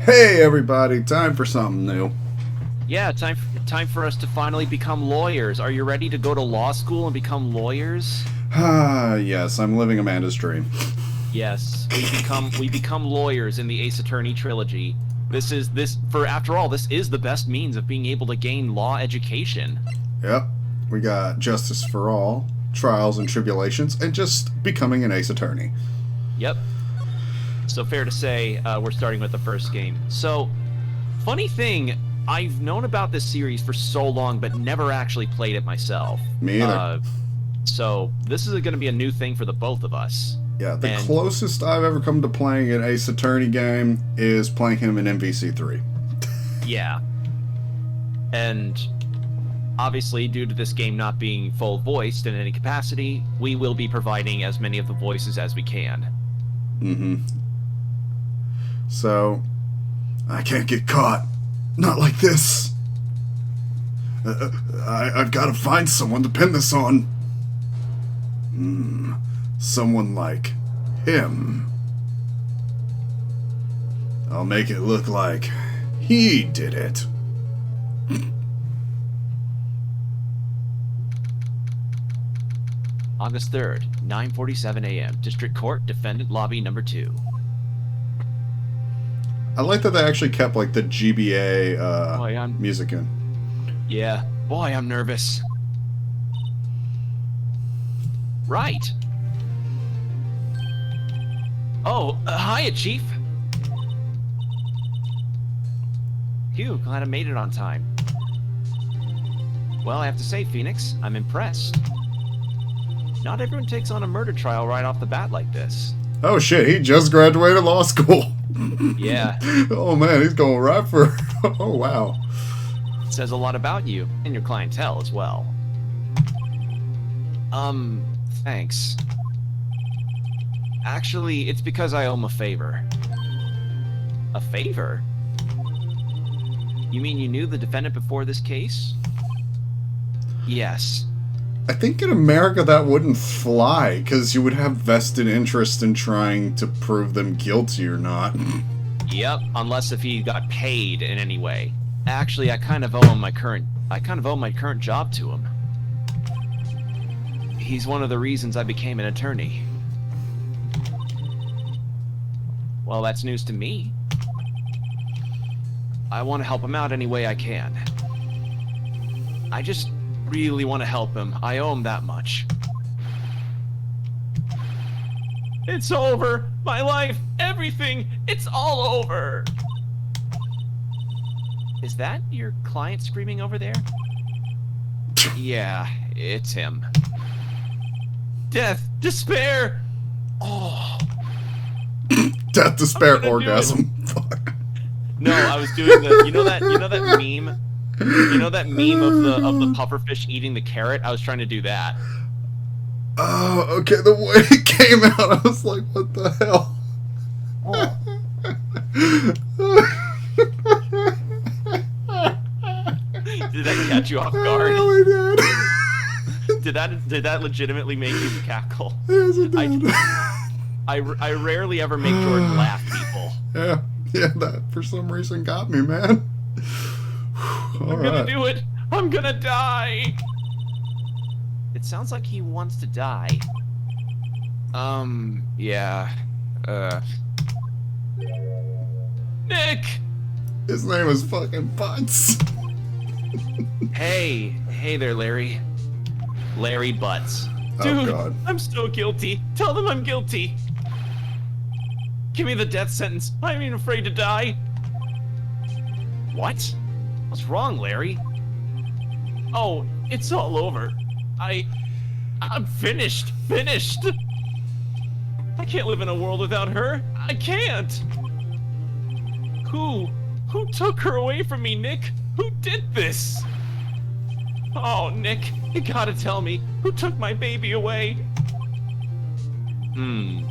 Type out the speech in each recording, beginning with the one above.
Hey everybody, time for something new. Yeah, time for us to finally become lawyers. Are you ready to go to law school and become lawyers? Ah, yes, I'm living Amanda's dream. Yes, we become lawyers in the Ace Attorney trilogy. After all, this is the best means of being able to gain law education. Yep, we got justice for all, trials and tribulations, and just becoming an ace attorney. Yep. So fair to say, we're starting with the first game. So, funny thing, I've known about this series for so long, but never actually played it myself. Me either. So this is going to be a new thing for the both of us. Yeah, the And closest I've ever come to playing an ace attorney game is playing him in MVC3. yeah, and obviously, due to this game not being full voiced in any capacity, we will be providing as many of the voices as we can. Mm-hmm. So, I can't get caught. Not like this. I've got to find someone to pin this on. Someone like him. I'll make it look like he did it. August 3rd, 9:47 a.m. District Court, Defendant Lobby Number 2. I like that they actually kept like the GBA music in. Yeah, boy, I'm nervous. Right. Oh, hiya, Chief. Phew, glad I made it on time. Well, I have to say, Phoenix, I'm impressed. Not everyone takes on a murder trial right off the bat like this. Oh shit, he just graduated law school. Yeah. Oh man, he's going right for... Oh wow. It says a lot about you, and your clientele as well. Thanks. Actually, it's because I owe him a favor. A favor? You mean you knew the defendant before this case? Yes. I think in America that wouldn't fly, because you would have vested interest in trying to prove them guilty or not. Yep, unless if he got paid in any way. Actually, I kind of owe my current job to him. He's one of the reasons I became an attorney. Well, that's news to me. I want to help him out any way I can. I just really want to help him. I owe him that much. It's over! My life! Everything! It's all over! Is that your client screaming over there? Yeah, it's him. Death! Despair! Oh. Death, despair, orgasm. Fuck. No, I was doing the you know that meme? You know that meme of the pufferfish eating the carrot? I was trying to do that. Oh, okay, the way it came out, I was like, what the hell? Did that catch you off guard? I really did. Did that legitimately make you cackle? Yes, it did. I rarely ever make Jordan laugh, people. Yeah, that for some reason got me, man. I'm gonna do it! I'm gonna die! It sounds like he wants to die. Yeah. Nick! His name is fucking Butts. Hey there, Larry. Larry Butts. Dude, Oh god. I'm so guilty. Tell them I'm guilty. Give me the death sentence. I'm even afraid to die. What? What's wrong, Larry? Oh, it's all over. I'm finished. Finished. I can't live in a world without her. I can't. Who took her away from me, Nick? Who did this? Oh, Nick, you gotta tell me. Who took my baby away? The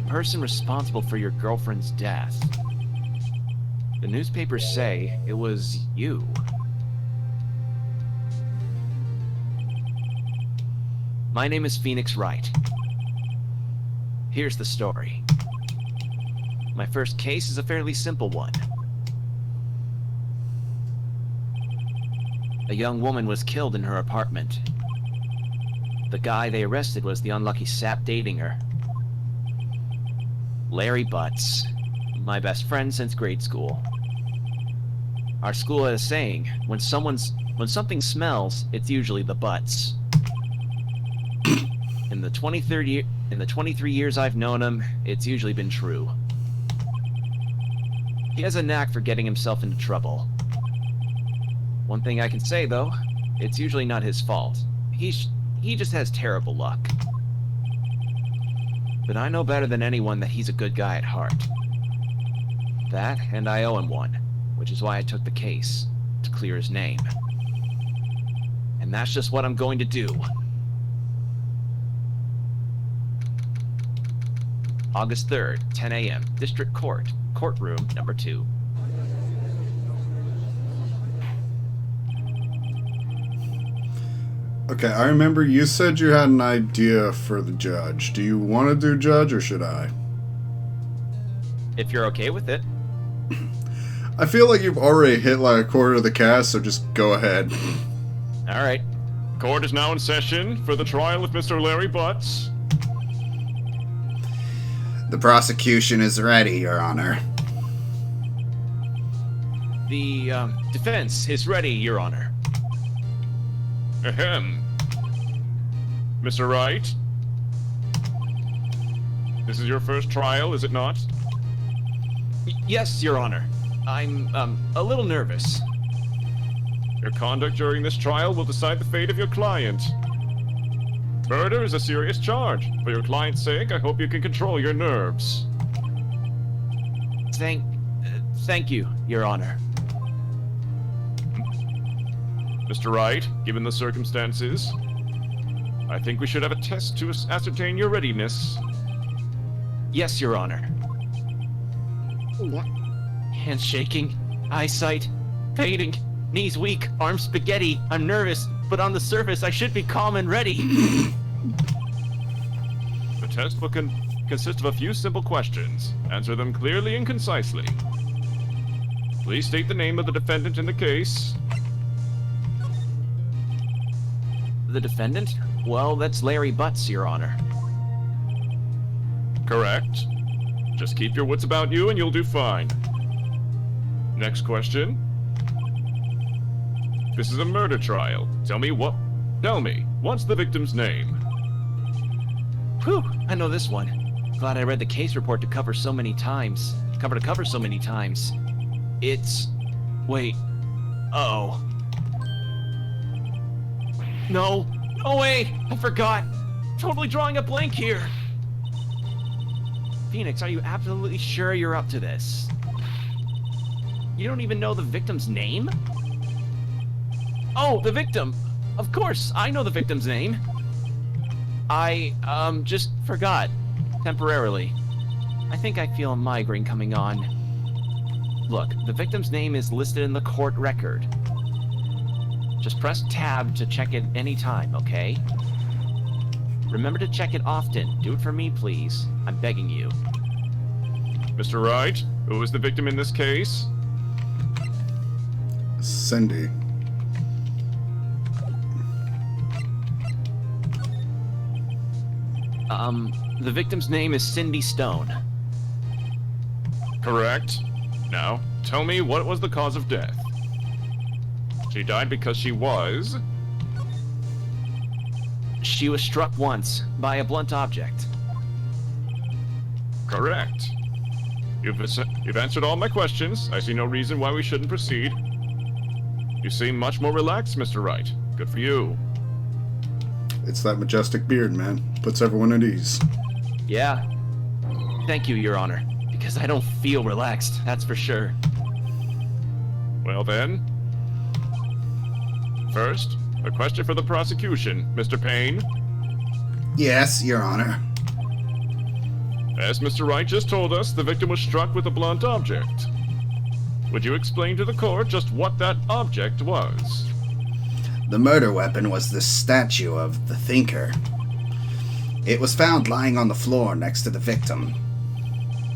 person responsible for your girlfriend's death. The newspapers say it was you. My name is Phoenix Wright. Here's the story. My first case is a fairly simple one. A young woman was killed in her apartment. The guy they arrested was the unlucky sap dating her. Larry Butts, my best friend since grade school. Our school had a saying, when something smells, it's usually the butts. In the 23 years I've known him, it's usually been true. He has a knack for getting himself into trouble. One thing I can say, though, it's usually not his fault. He just has terrible luck. But I know better than anyone that he's a good guy at heart. That, and I owe him one, which is why I took the case, to clear his name. And that's just what I'm going to do. August 3rd, 10 a.m., District Court, Courtroom number 2. Okay, I remember you said you had an idea for the judge. Do you want to do judge, or should I? If you're okay with it. I feel like you've already hit like a quarter of the cast, so just go ahead. Alright. Court is now in session for the trial of Mr. Larry Butts. The prosecution is ready, Your Honor. The, defense is ready, Your Honor. Ahem. Mr. Wright? This is your first trial, is it not? Yes, Your Honor. I'm, a little nervous. Your conduct during this trial will decide the fate of your client. Murder is a serious charge. For your client's sake, I hope you can control your nerves. Thank you, Your Honor. Mr. Wright, given the circumstances, I think we should have a test to ascertain your readiness. Yes, Your Honor. Hands shaking, eyesight fading, knees weak, arms spaghetti. I'm nervous, but on the surface I should be calm and ready. The test will consist of a few simple questions. Answer them clearly and concisely. Please state the name of the defendant in the case. The defendant? Well, that's Larry Butts, Your Honor. Correct. Just keep your wits about you and you'll do fine. Next question. This is a murder trial. Tell me, what's the victim's name? Whew, I know this one. Glad I read the case report to cover so many times. It's... Wait. Uh-oh. No way! I forgot! Totally drawing a blank here! Phoenix, are you absolutely sure you're up to this? You don't even know the victim's name? Oh, the victim! Of course, I know the victim's name. I, just forgot. Temporarily. I think I feel a migraine coming on. Look, the victim's name is listed in the court record. Just press tab to check it any time, okay? Remember to check it often. Do it for me, please. I'm begging you. Mr. Wright, who was the victim in this case? Cindy. The victim's name is Cindy Stone. Correct. Now, tell me, what was the cause of death? She died because she was... She was struck once by a blunt object. Correct. You've answered all my questions. I see no reason why we shouldn't proceed. You seem much more relaxed, Mr. Wright. Good for you. It's that majestic beard, man. Puts everyone at ease. Yeah. Thank you, Your Honor. Because I don't feel relaxed, that's for sure. Well then. First, a question for the prosecution, Mr. Payne. Yes, Your Honor. As Mr. Wright just told us, the victim was struck with a blunt object. Would you explain to the court just what that object was? The murder weapon was the statue of the Thinker. It was found lying on the floor next to the victim.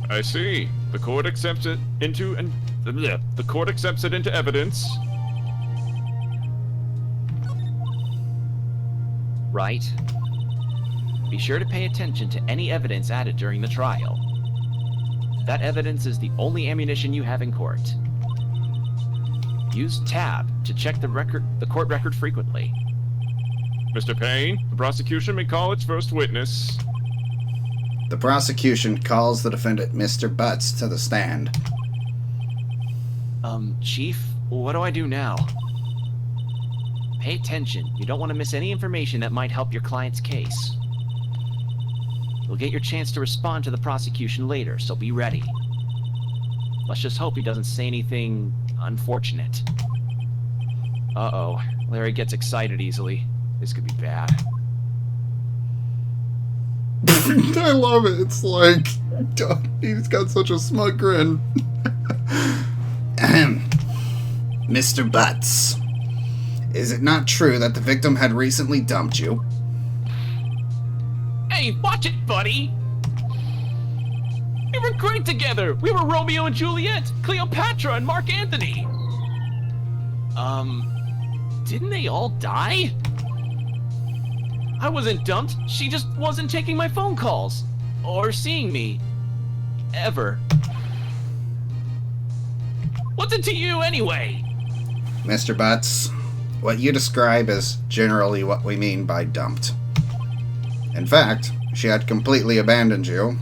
I see. The court accepts it into evidence. Right? Be sure to pay attention to any evidence added during the trial. That evidence is the only ammunition you have in court. Use tab to check the court record frequently. Mr. Payne, the prosecution may call its first witness. The prosecution calls the defendant Mr. Butts to the stand. Chief, what do I do now? Pay attention. You don't want to miss any information that might help your client's case. You'll get your chance to respond to the prosecution later, so be ready. Let's just hope he doesn't say anything unfortunate. Uh-oh. Larry gets excited easily. This could be bad. I love it. It's like, he's got such a smug grin. Mr. Butts, is it not true that the victim had recently dumped you? Hey, watch it, buddy! We were great together! We were Romeo and Juliet, Cleopatra and Mark Antony! Didn't they all die? I wasn't dumped, she just wasn't taking my phone calls. Or seeing me. Ever. What's it to you, anyway? Mr. Butts, what you describe is generally what we mean by dumped. In fact, she had completely abandoned you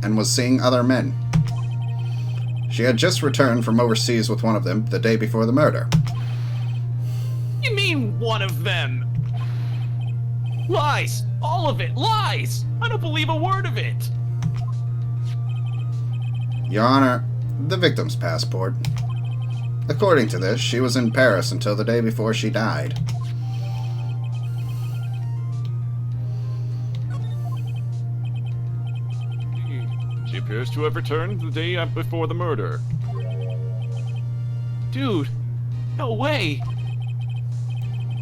and was seeing other men. She had just returned from overseas with one of them the day before the murder. You mean one of them? Lies! All of it! Lies! I don't believe a word of it! Your Honor, the victim's passport. According to this, she was in Paris until the day before she died. She appears to have returned the day before the murder. Dude, no way!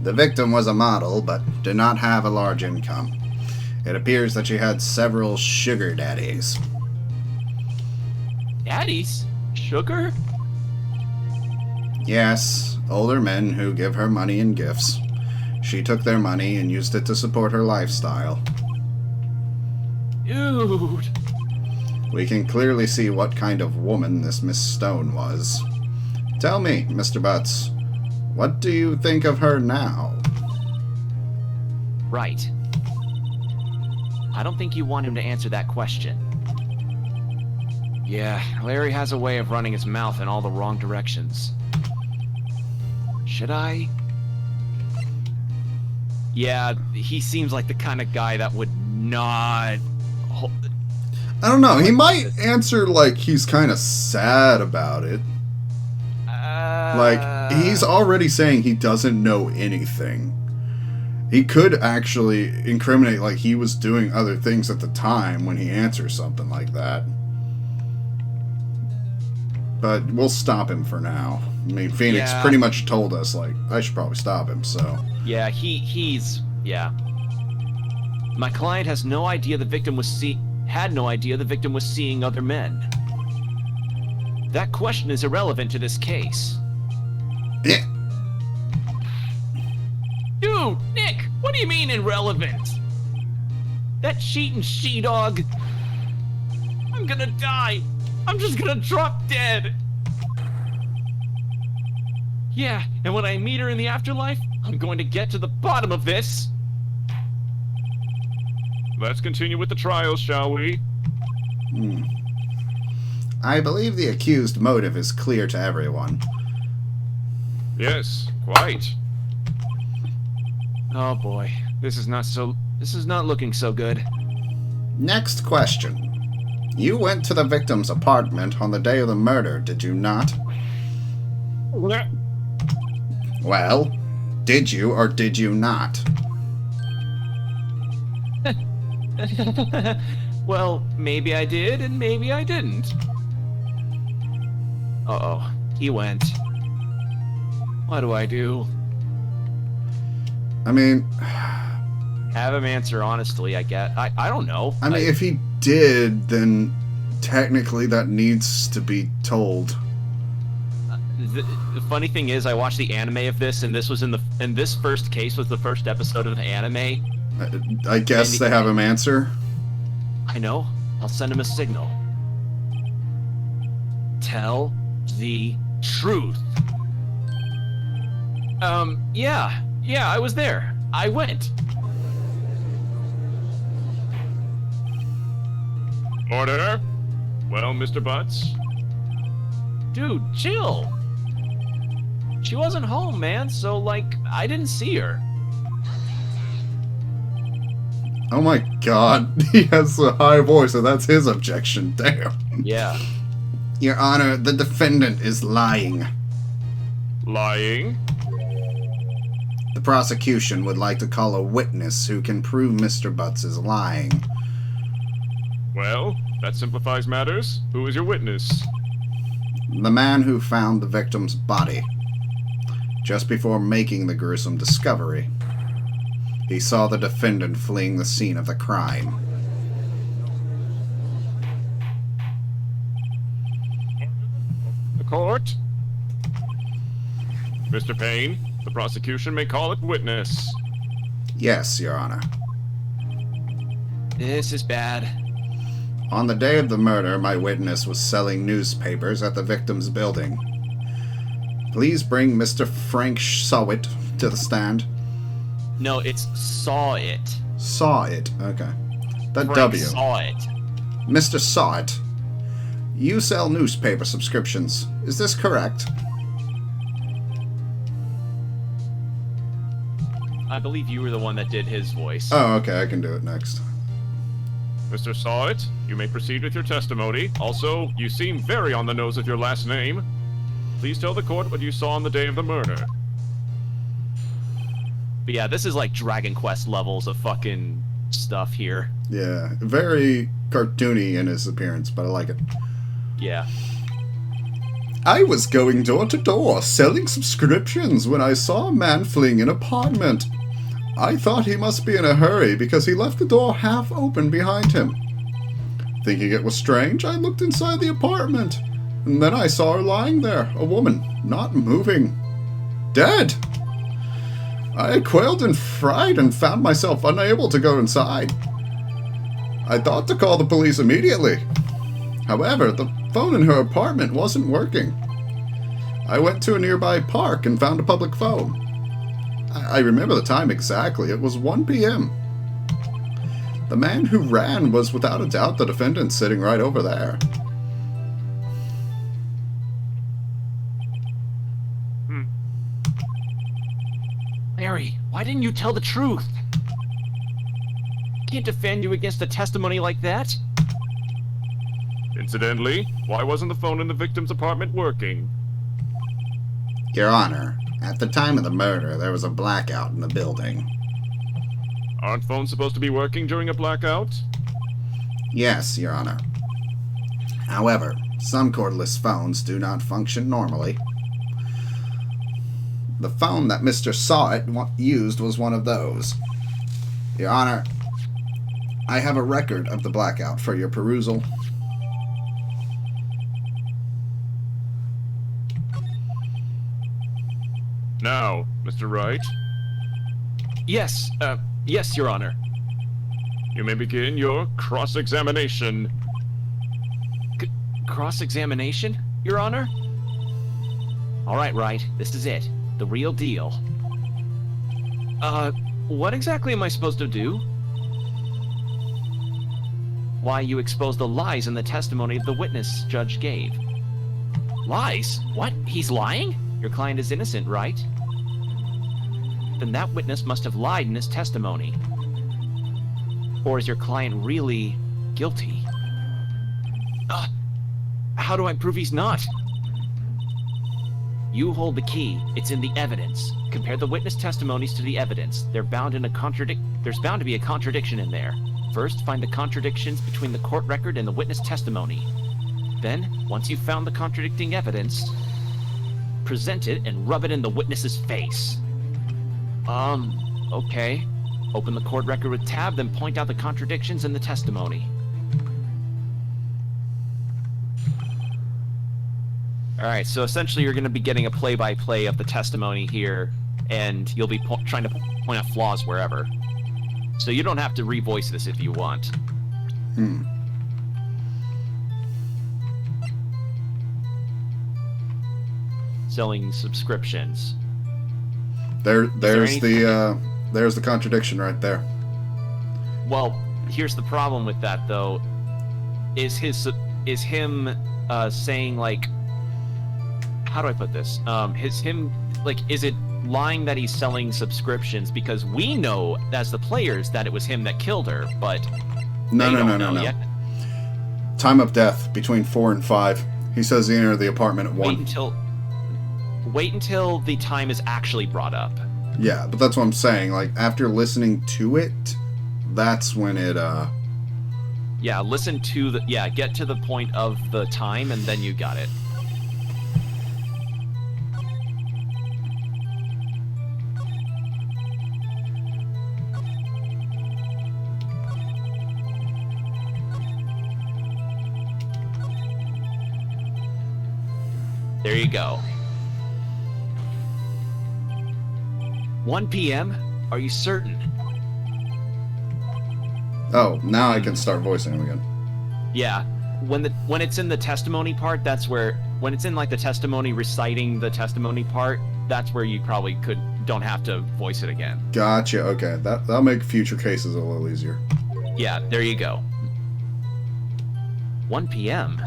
The victim was a model, but did not have a large income. It appears that she had several sugar daddies. Daddies? Sugar? Yes, older men who give her money and gifts. She took their money and used it to support her lifestyle. Dude! We can clearly see what kind of woman this Miss Stone was. Tell me, Mr. Butts, what do you think of her now? Right. I don't think you want him to answer that question. Yeah, Larry has a way of running his mouth in all the wrong directions. Should I? Yeah, he seems like the kind of guy that would not... I don't know. He might answer like he's kind of sad about it. Like, he's already saying he doesn't know anything. He could actually incriminate like he was doing other things at the time when he answers something like that. But we'll stop him for now. I mean, Phoenix pretty much told us, like, I should probably stop him, so... Yeah, he's... Yeah. My client has no idea the victim was had no idea the victim was seeing other men. That question is irrelevant to this case. Yeah. Dude, Nick, what do you mean irrelevant? That cheating she-dog... I'm gonna die. I'm just gonna drop dead. Yeah, and when I meet her in the afterlife, I'm going to get to the bottom of this. Let's continue with the trial, shall we? I believe the accused motive is clear to everyone. Yes, quite. Oh boy, this is not looking so good. Next question. You went to the victim's apartment on the day of the murder, did you not? Well, did you or did you not? Well, maybe I did and maybe I didn't. Uh-oh, he went. What do I do? I mean... Have him answer honestly, I guess. I don't know. I mean, if he did, then technically that needs to be told. The funny thing is, I watched the anime of this, and this was and this first case was the first episode of the anime. I guess they have him answer. I know. I'll send him a signal. Tell the truth. Yeah, I was there. I went. Order. Well, Mr. Butts? Dude, chill. She wasn't home, man, so, like, I didn't see her. Oh my god, he has a high voice, and that's his objection. Damn. Yeah. Your Honor, the defendant is lying. Lying? The prosecution would like to call a witness who can prove Mr. Butts is lying. Well, that simplifies matters. Who is your witness? The man who found the victim's body just before making the gruesome discovery. He saw the defendant fleeing the scene of the crime. The court? Mr. Payne, the prosecution may call it witness. Yes, Your Honor. This is bad. On the day of the murder, my witness was selling newspapers at the victim's building. Please bring Mr. Frank Sawit to the stand. No, it's saw it. Saw it. Okay. The Frank W. saw it. Mr. Sawit, you sell newspaper subscriptions. Is this correct? I believe you were the one that did his voice. Oh, okay, I can do it next. Mr. Sawit, you may proceed with your testimony. Also, you seem very on the nose with your last name. Please tell the court what you saw on the day of the murder. But yeah, this is like Dragon Quest levels of fucking stuff here. Yeah, very cartoony in his appearance, but I like it. Yeah. I was going door to door, selling subscriptions, when I saw a man fleeing an apartment. I thought he must be in a hurry because he left the door half open behind him. Thinking it was strange, I looked inside the apartment, and then I saw her lying there, a woman, not moving. Dead! I quailed in fright and found myself unable to go inside. I thought to call the police immediately. However, the phone in her apartment wasn't working. I went to a nearby park and found a public phone. I remember the time exactly. It was 1 p.m. The man who ran was without a doubt the defendant sitting right over there. Larry, why didn't you tell the truth? Can't defend you against a testimony like that. Incidentally, why wasn't the phone in the victim's apartment working? Your Honor, at the time of the murder, there was a blackout in the building. Aren't phones supposed to be working during a blackout? Yes, Your Honor. However, some cordless phones do not function normally. The phone that Mr. Sawit used was one of those. Your Honor, I have a record of the blackout for your perusal. Now, Mr. Wright, Yes, yes, Your Honor. you may begin your cross-examination. Cross-examination, Your Honor? All right, Wright, this is it. The real deal. What exactly am I supposed to do? Why, you exposed the lies in the testimony of the witness Judge gave. Lies? What? He's lying? Your client is innocent, right? Then that witness must have lied in his testimony. Or is your client really guilty? How do I prove he's not? You hold the key. It's in the evidence. Compare the witness testimonies to the evidence. There's bound to be a contradiction in there. First, find the contradictions between the court record and the witness testimony. Then, once you've found the contradicting evidence, present it and rub it in the witness's face. Okay. Open the court record with tab, then point out the contradictions in the testimony. Alright, so essentially you're going to be getting a play-by-play of the testimony here, and you'll be trying to point out flaws wherever. So you don't have to revoice this if you want. Selling subscriptions. There's anything- the contradiction right there. Well, here's the problem with that, though. Is him saying, like, how do I put this? Is it lying that he's selling subscriptions because we know as the players that it was him that killed her, but No, they no, don't no, no, know no. yet? Time of death between 4 and 5. He says he entered the apartment at 1. Wait until the time is actually brought up. Yeah, but that's what I'm saying. Like, after listening to it, that's when it, Yeah, get to the point of the time, and then you got it. There you go. 1 p.m.? Are you certain? Oh, now I can start voicing him again. Yeah. When it's in the testimony part, that's where when it's in like the testimony reciting the testimony part, that's where you probably don't have to voice it again. Gotcha, okay. That'll make future cases a little easier. Yeah, there you go. 1 p.m.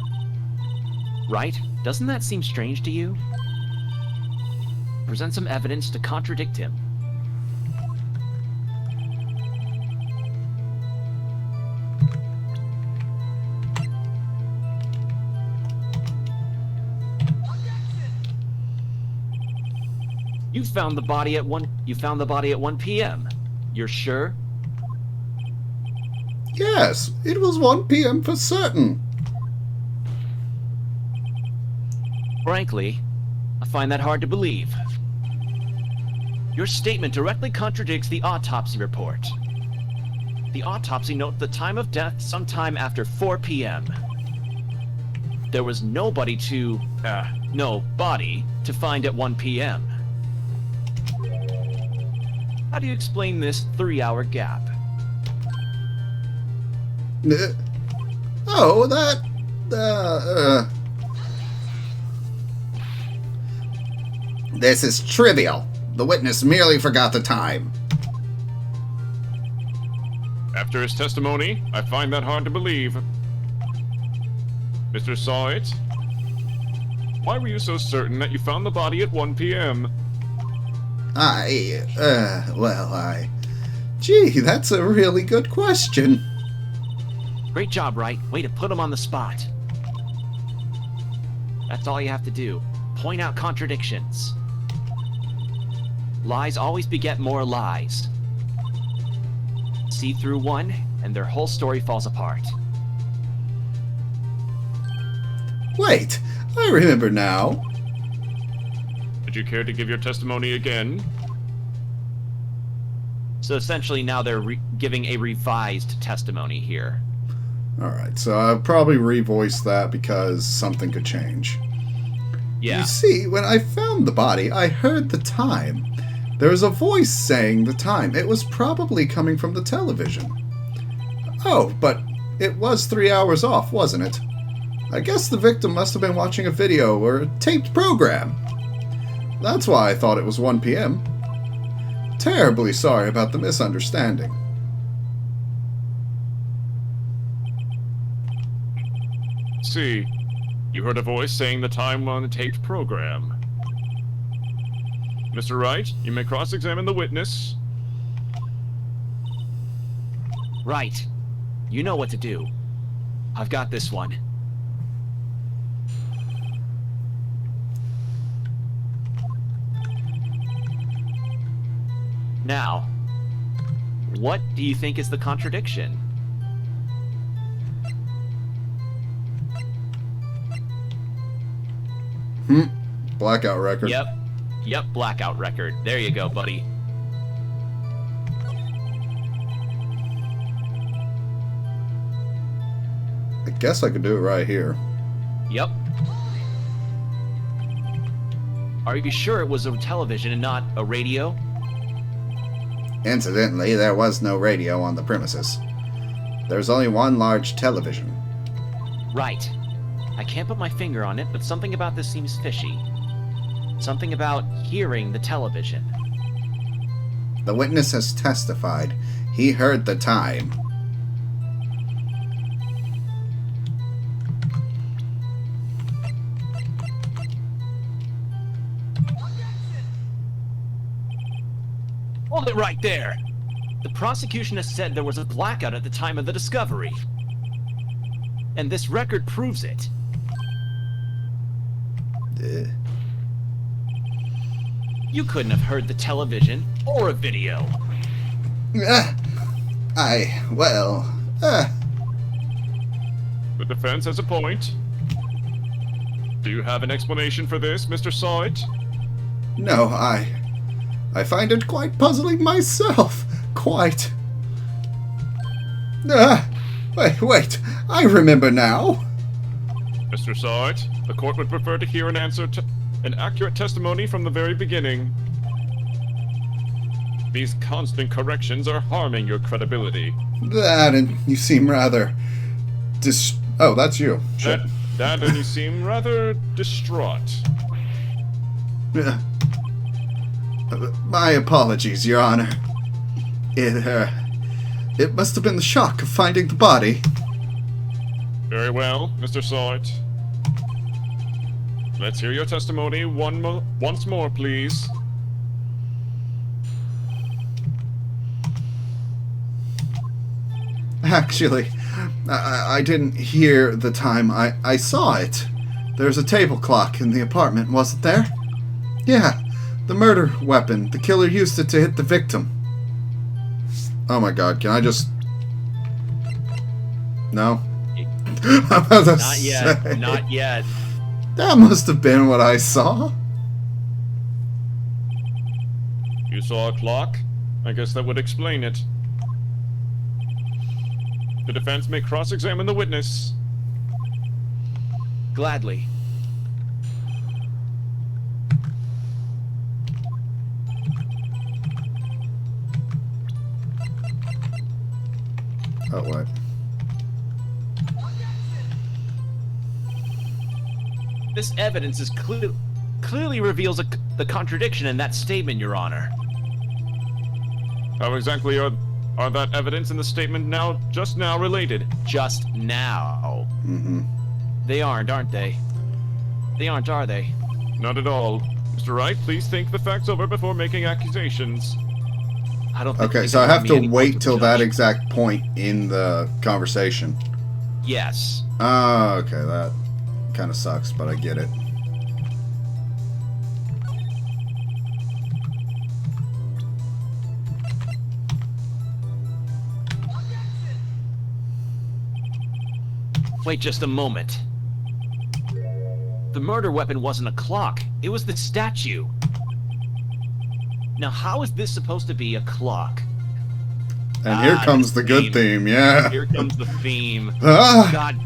Right? Doesn't that seem strange to you? Present some evidence to contradict him. You found the body at 1 p.m. You're sure? Yes, it was 1 p.m. for certain. Frankly, I find that hard to believe. Your statement directly contradicts the autopsy report. The autopsy noted the time of death sometime after 4 p.m. There was no body to find at 1 p.m. How do you explain this 3-hour gap? Oh, This is trivial. The witness merely forgot the time. After his testimony, I find that hard to believe. Mr. Saw-It? Why were you so certain that you found the body at 1 p.m.? Gee, that's a really good question. Great job, Wright. Way to put him on the spot. That's all you have to do. Point out contradictions. Lies always beget more lies. See through one, and their whole story falls apart. Wait, I remember now. Would you care to give your testimony again? So essentially now they're giving a revised testimony here. Alright, so I'll probably revoice that because something could change. Yeah. You see, when I found the body, I heard the time. There was a voice saying the time. It was probably coming from the television. Oh, but it was 3 hours off, wasn't it? I guess the victim must have been watching a video or a taped program. That's why I thought it was 1 p.m. Terribly sorry about the misunderstanding. See, you heard a voice saying the time on the taped program. Mr. Wright, you may cross-examine the witness. Right. You know what to do. I've got this one. Now, what do you think is the contradiction? Blackout record. Yep, blackout record. There you go, buddy. I guess I could do it right here. Yep. Are you sure it was a television and not a radio? Incidentally, there was no radio on the premises. There's only one large television. Right. I can't put my finger on it, but something about this seems fishy. Something about hearing the television. The witness has testified. He heard the time. Hold it right there! The prosecution has said there was a blackout at the time of the discovery. And this record proves it. You couldn't have heard the television or a video. The The defense has a point. Do you have an explanation for this, Mr. Sawit? No, I find it quite puzzling myself. Quite. Wait, I remember now. Mr. Sawit, the court would prefer to hear an accurate testimony from the very beginning. These constant corrections are harming your credibility. That, and you seem rather oh, that's you. Shit. That and you seem rather distraught. My apologies, Your Honor. It must have been the shock of finding the body. Very well, Mr. Sawit. Let's hear your testimony once more, please. Actually, I didn't hear the time. I saw it. There's a table clock in the apartment, wasn't there? Yeah, the murder weapon. The killer used it to hit the victim. Oh my god, can I just... No? I'm about to Not yet, not yet. That must have been what I saw. You saw a clock? I guess that would explain it. The defense may cross-examine the witness. Gladly. Oh, what? This evidence is clearly reveals the contradiction in that statement, Your Honor. How exactly are that evidence and the statement just now related? Just now. Mm-hmm. They aren't they? They aren't, are they? Not at all. Mr. Wright, please think the facts over before making accusations. I don't think Okay, we so I can have be to any wait more till to that judge. exact point in the conversation. Yes. Oh, okay, that kind of sucks, but I get it. Wait just a moment. The murder weapon wasn't a clock. It was the statue. Now, how is this supposed to be a clock? And here comes the good theme, yeah. Here comes the theme. Ah, God,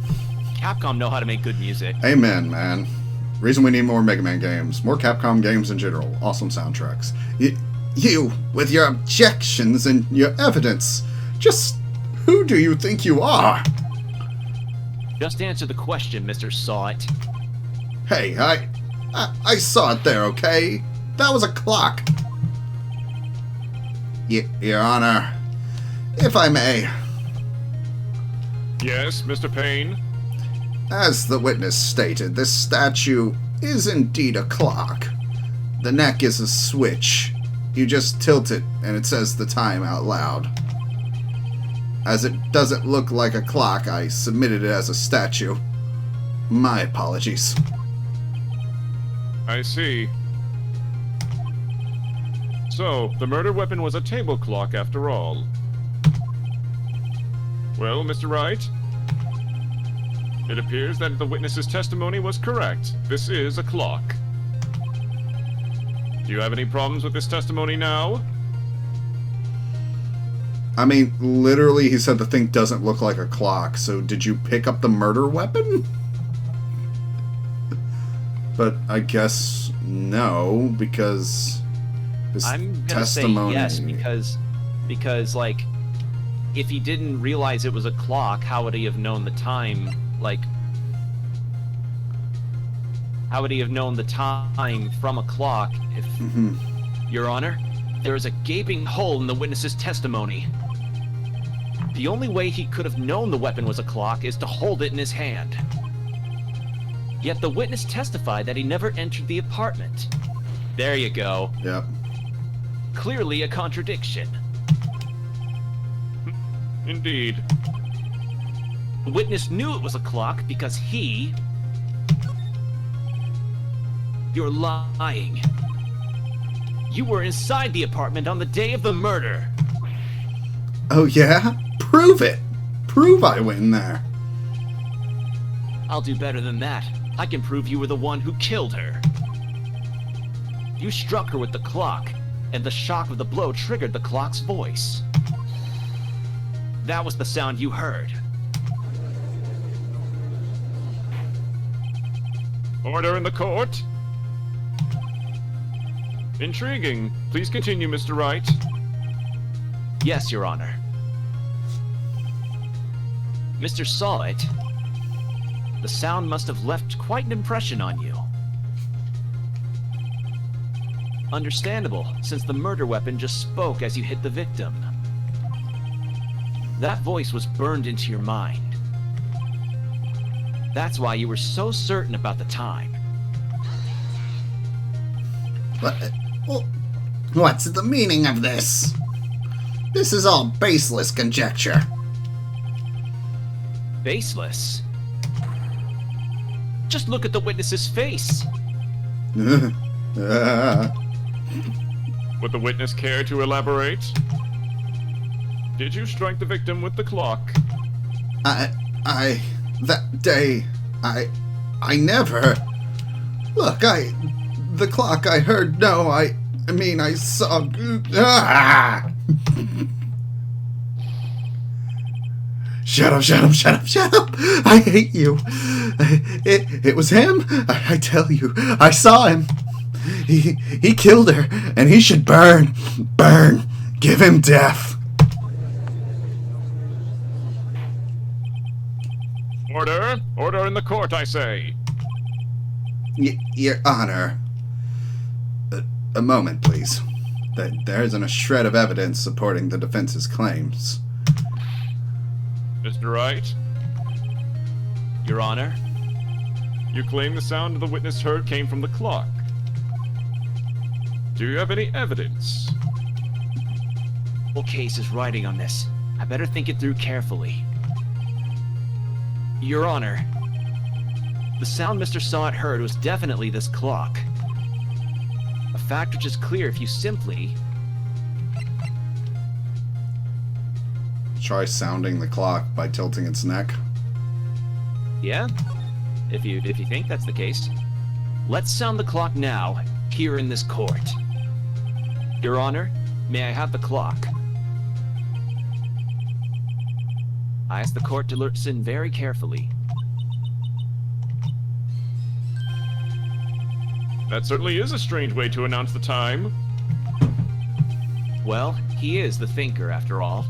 Capcom know how to make good music. amen, man. Reason we need more Mega Man games. More Capcom games in general. Awesome soundtracks. You, with your objections and your evidence. Just who do you think you are? Just answer the question, Mr. Sawit. Hey, I saw it there, okay? That was a clock. Your Honor, if I may. Yes, Mr. Payne? As the witness stated, this statue is indeed a clock. The neck is a switch. You just tilt it, and it says the time out loud. As it doesn't look like a clock, I submitted it as a statue. My apologies. I see. So, the murder weapon was a table clock after all. Well, Mr. Wright? It appears that the witness's testimony was correct. This is a clock. Do you have any problems with this testimony now? I mean, literally, he said the thing doesn't look like a clock, so did you pick up the murder weapon? But I guess no, because his I'm gonna testimony... say yes because Because, like, if he didn't realize it was a clock, how would he have known the time? Like, how would he have known the time from a clock if... Your Honor, there is a gaping hole in the witness's testimony. The only way he could have known the weapon was a clock is to hold it in his hand. Yet the witness testified that he never entered the apartment. There you go. Yep. Clearly a contradiction. Indeed. The witness knew it was a clock because he... You're lying. You were inside the apartment on the day of the murder. Oh yeah? Prove it! Prove I went in there. I'll do better than that. I can prove you were the one who killed her. You struck her with the clock, and the shock of the blow triggered the clock's voice. That was the sound you heard. Order in the court. Intriguing. Please continue, Mr. Wright. Yes, Your Honor. Mr. Saw it. The sound must have left quite an impression on you. Understandable, since the murder weapon just spoke as you hit the victim. That voice was burned into your mind. That's why you were so certain about the time. What's the meaning of this? This is all baseless conjecture. Baseless? Just look at the witness's face. Would the witness care to elaborate? Did you strike the victim with the clock? That day, I never... Look, the clock I heard, no, I mean, I saw... Ah! Shut up! I hate you. It was him. I tell you, I saw him. He killed her, and he should burn. Give him death. Order in the court, I say. Your Honor. A moment, please. There isn't a shred of evidence supporting the defense's claims. Mr. Wright, Your Honor? you claim the sound the witness heard came from the clock. Do you have any evidence? The whole case is riding on this. I better think it through carefully. Your Honor, the sound Mr. Sawit heard was definitely this clock. A fact which is clear if you simply... Try sounding the clock by tilting its neck. Yeah? If you think that's the case. Let's sound the clock now, here in this court. Your Honor, may I have the clock? I ask the court to listen very carefully. That certainly is a strange way to announce the time. Well, he is the thinker, after all.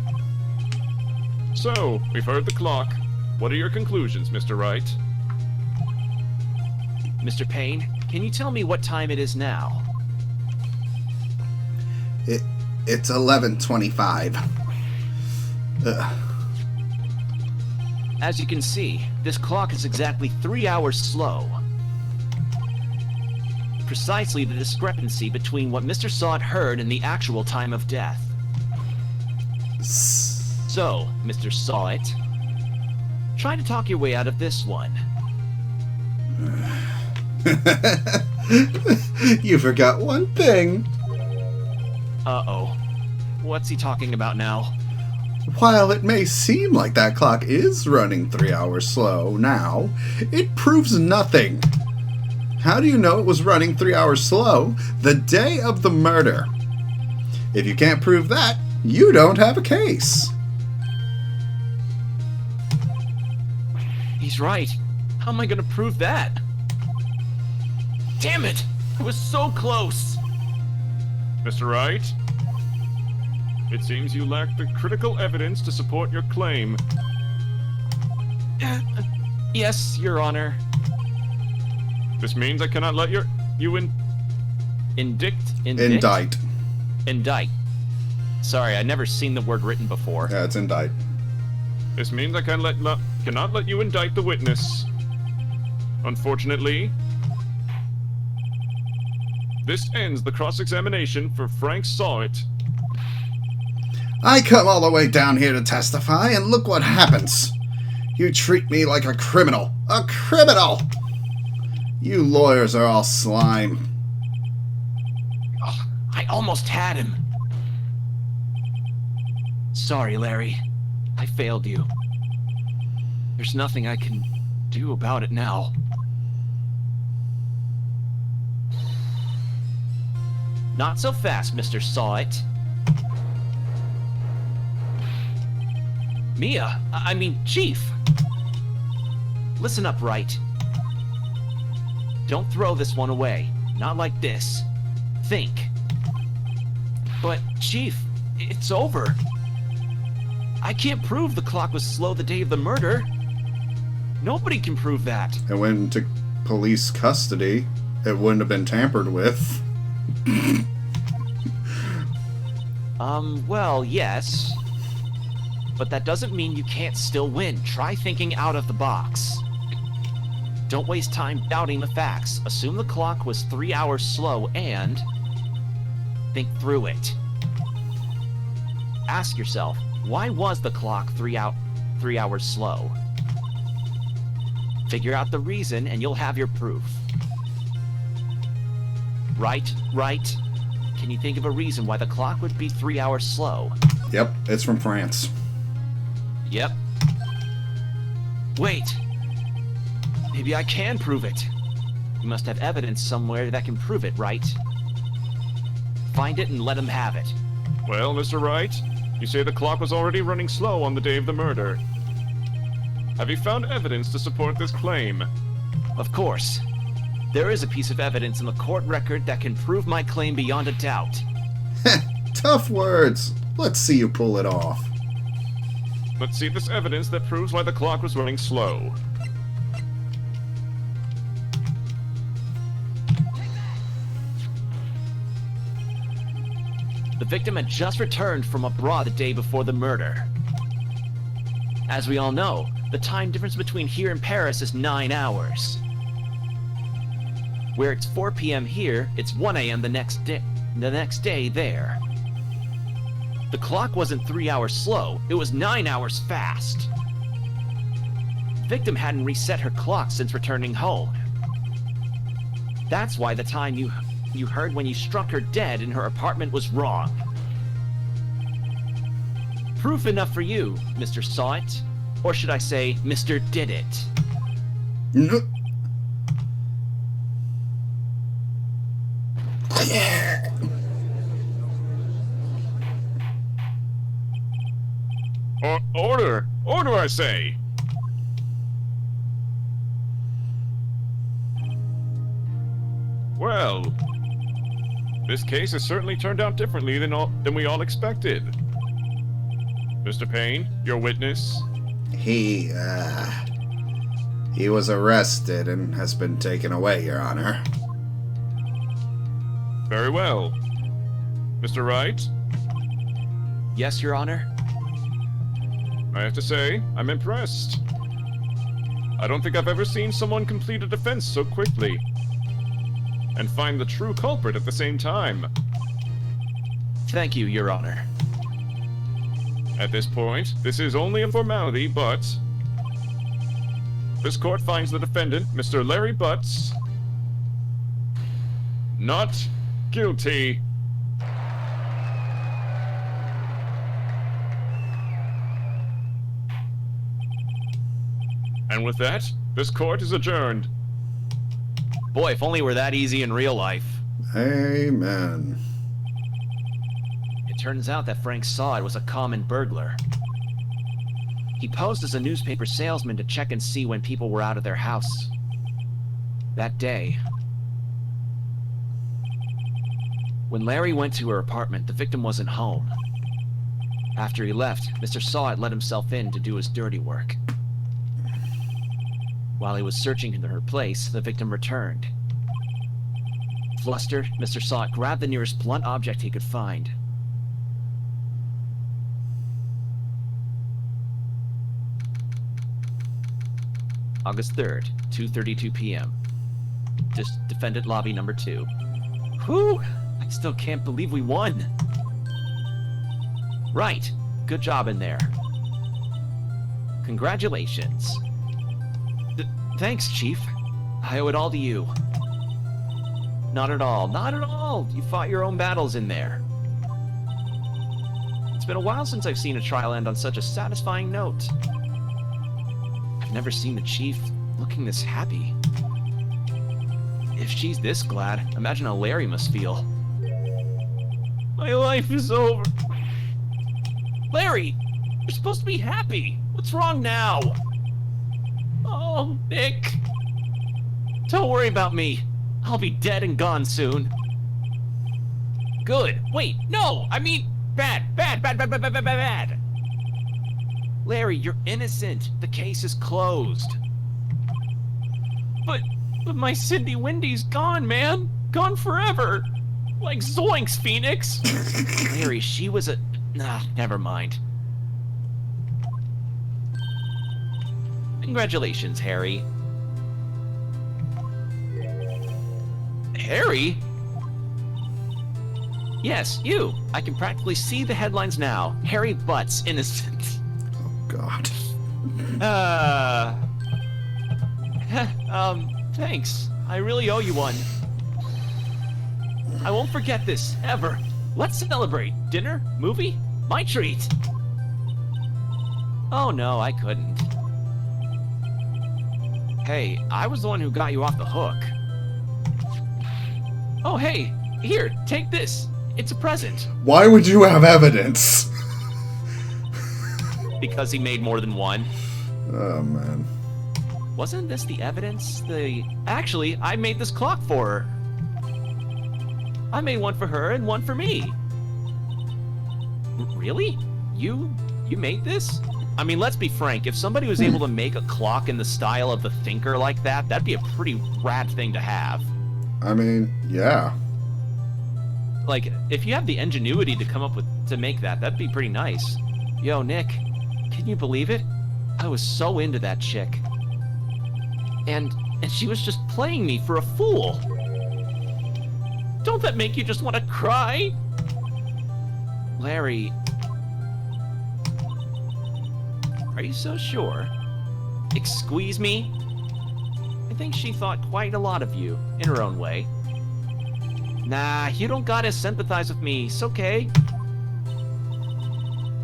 So, we've heard the clock. What are your conclusions, Mr. Wright? Mr. Payne, can you tell me what time it is now? It's 11:25. As you can see, this clock is exactly 3 hours slow. Precisely the discrepancy between what Mr. Sawit heard and the actual time of death. So, Mr. Sawit, try to talk your way out of this one. You forgot one thing. Uh-oh. What's he talking about now? While it may seem like that clock is running 3 hours slow now, it proves nothing. How do you know it was running 3 hours slow the day of the murder? If you can't prove that, you don't have a case. He's right. How am I gonna prove that? Damn it! I was so close! Mr. Wright? It seems you lack the critical evidence to support your claim. Yes, Your Honor. This means I cannot let you Indict? Indict. Indict. Sorry, I never seen the word written before. Yeah, it's indict. This means I cannot let you indict the witness. Unfortunately, this ends the cross-examination for Frank Sawit. I come all the way down here to testify, and look what happens. You treat me like a criminal. A criminal! You lawyers are all slime. Oh, I almost had him. Sorry, Larry. I failed you. There's nothing I can do about it now. Not so fast, Mr. Sawit. I mean, Chief. Listen up, Wright. Don't throw this one away. Not like this. Think. But, Chief, it's over. I can't prove the clock was slow the day of the murder. Nobody can prove that. It went into police custody. It wouldn't have been tampered with. Well, yes. But that doesn't mean you can't still win. Try thinking out of the box. Don't waste time doubting the facts. Assume the clock was 3 hours slow and think through it. Ask yourself, why was the clock 3 hours slow? Figure out the reason and you'll have your proof. Right? Can you think of a reason why the clock would be 3 hours slow? Yep, it's from France. Yep. Wait. Maybe I can prove it. You must have evidence somewhere that can prove it, right? Find it and let him have it. Well, Mr. Wright, you say the clock was already running slow on the day of the murder. Have you found evidence to support this claim? Of course. There is a piece of evidence in the court record that can prove my claim beyond a doubt. Tough words. Let's see you pull it off. Let's see this evidence that proves why the clock was running slow. The victim had just returned from abroad the day before the murder. As we all know, the time difference between here and Paris is 9 hours. Where it's 4 p.m. here, it's 1 a.m. the next day there. The clock wasn't 3 hours slow, it was 9 hours fast. The victim hadn't reset her clock since returning home. That's why the time you heard when you struck her dead in her apartment was wrong. Proof enough for you, Mr. Sawit. Or should I say, Mr. Did It. No. Order! Order, I say! Well, this case has certainly turned out differently than we all expected. Mr. Payne, your witness. He was arrested and has been taken away, Your Honor. Very well. Mr. Wright? Yes, Your Honor? I have to say, I'm impressed. I don't think I've ever seen someone complete a defense so quickly. And find the true culprit at the same time. Thank you, Your Honor. At this point, this is only a formality, but... this court finds the defendant, Mr. Larry Butts, not guilty. And with that, this court is adjourned. Boy, if only it were that easy in real life. Amen. It turns out that Frank Sawit was a common burglar. He posed as a newspaper salesman to check and see when people were out of their house. That day, when Larry went to her apartment, the victim wasn't home. After he left, Mr. Sawat let himself in to do his dirty work. While he was searching in her place, the victim returned. Flustered, Mr. Sawat grabbed the nearest blunt object he could find. August 3rd, 2:32 p.m. Defendant lobby number 2. Whew! I still can't believe we won! Right. Good job in there. Congratulations. Thanks, Chief. I owe it all to you. Not at all. Not at all. You fought your own battles in there. It's been a while since I've seen a trial end on such a satisfying note. I've never seen the Chief looking this happy. If she's this glad, imagine how Larry must feel. My life is over. Larry, you're supposed to be happy. What's wrong now? Oh, Nick. Don't worry about me. I'll be dead and gone soon. Good. Wait, no, I mean bad. Larry, you're innocent. The case is closed. But my Cindy Wendy's gone, man. Gone forever. Like zoinks, Phoenix. Larry, she was a... Nah, never mind. Congratulations, Harry. Harry? Yes, you. I can practically see the headlines now. Harry Butts, innocent. Oh, God. Thanks. I really owe you one. I won't forget this, ever. Let's celebrate. Dinner? Movie? My treat. Oh no, I couldn't. Hey, I was the one who got you off the hook. Oh hey, here, take this. It's a present. Why would you have evidence? Because he made more than one. Oh, man. Wasn't this the evidence? Actually, I made this clock for her. I made one for her and one for me. Really? You made this? I mean, let's be frank. If somebody was able to make a clock in the style of the Thinker like that, that'd be a pretty rad thing to have. I mean, yeah. Like, if you have the ingenuity to come up with to make that, that'd be pretty nice. Yo, Nick, can you believe it? I was so into that chick. And she was just playing me for a fool. Don't that make you just want to cry? Larry... Are you so sure? Squeeze me? I think she thought quite a lot of you, in her own way. Nah, you don't gotta sympathize with me, it's okay.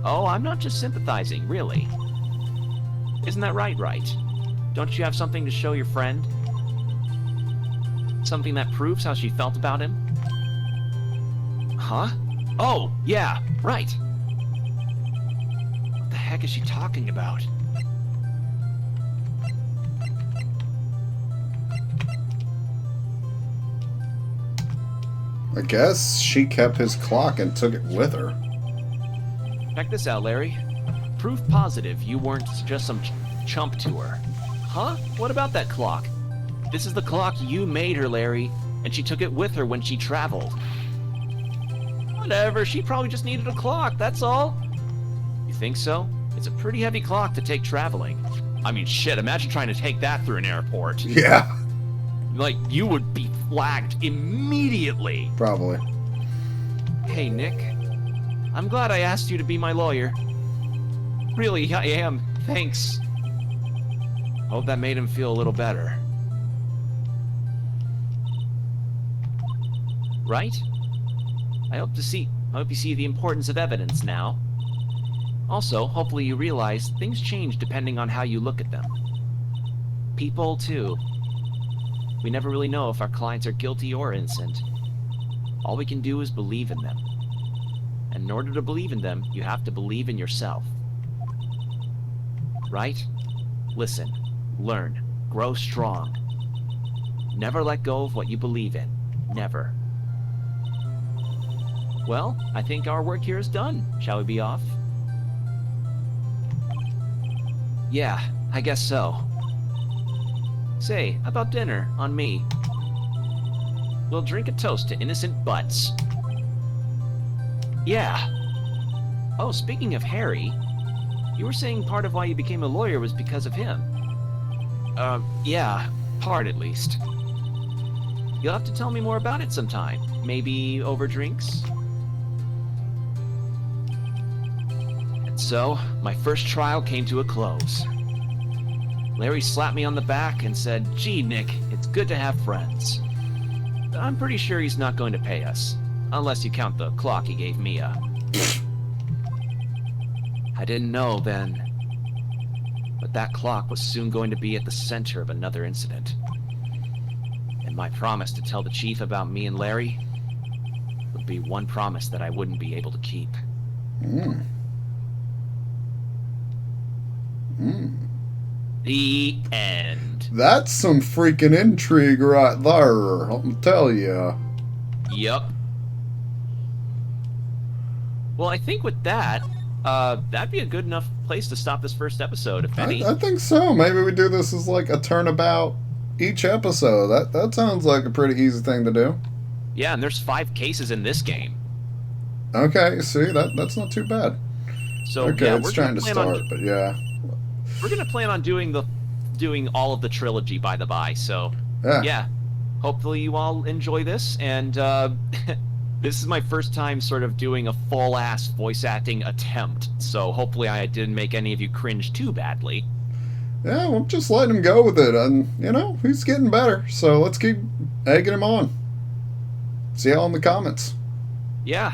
Oh, I'm not just sympathizing, really. Isn't that right, Wright? Don't you have something to show your friend? Something that proves how she felt about him? Huh? Oh, yeah, right. What the heck is she talking about? I guess she kept his clock and took it with her. Check this out, Larry. Proof positive you weren't just some chump to her. Huh? What about that clock? This is the clock you made her, Larry, and she took it with her when she traveled. Whatever, she probably just needed a clock, that's all. You think so? It's a pretty heavy clock to take traveling. I mean, shit, imagine trying to take that through an airport. Yeah. Like, you would be flagged immediately. Probably. Hey, Nick. I'm glad I asked you to be my lawyer. Really, I am. Thanks. Hope that made him feel a little better. Right? I hope you see the importance of evidence now. Also, hopefully you realize things change depending on how you look at them. People, too. We never really know if our clients are guilty or innocent. All we can do is believe in them. And in order to believe in them, you have to believe in yourself. Right? Listen, learn, grow strong. Never let go of what you believe in. Never. Well, I think our work here is done. Shall we be off? Yeah, I guess so. Say, how about dinner on me? We'll drink a toast to innocent butts. Yeah. Oh, speaking of Harry, you were saying part of why you became a lawyer was because of him. Yeah, part at least. You'll have to tell me more about it sometime. Maybe over drinks? And so, my first trial came to a close. Larry slapped me on the back and said, "Gee, Nick, it's good to have friends." I'm pretty sure he's not going to pay us. Unless you count the clock he gave Mia. I didn't know then. But that clock was soon going to be at the center of another incident. And my promise to tell the chief about me and Larry would be one promise that I wouldn't be able to keep. The end. That's some freaking intrigue right there, I'll tell you. Yup. Well, I think with that, that'd be a good enough place to stop this first episode, if any. I think so. Maybe we do this as like a turnabout each episode. That sounds like a pretty easy thing to do. Yeah, and there's 5 cases in this game. Okay, see, that's not too bad. So Okay, yeah, it's trying to start, but yeah. We're gonna plan on doing all of the trilogy, by the by. So yeah, hopefully you all enjoy this, and this is my first time sort of doing a full-ass voice acting attempt. So hopefully I didn't make any of you cringe too badly. Yeah, we'll just let him go with it, and you know he's getting better. So let's keep egging him on. See y'all in the comments. Yeah,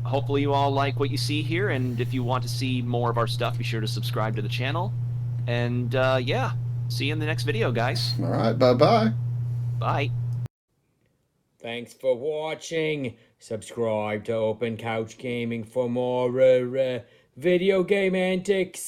hopefully you all like what you see here, and if you want to see more of our stuff, be sure to subscribe to the channel. And yeah, see you in the next video, guys. All right, bye-bye. Bye. Thanks for watching. Subscribe to Open Couch Gaming for more video game antics.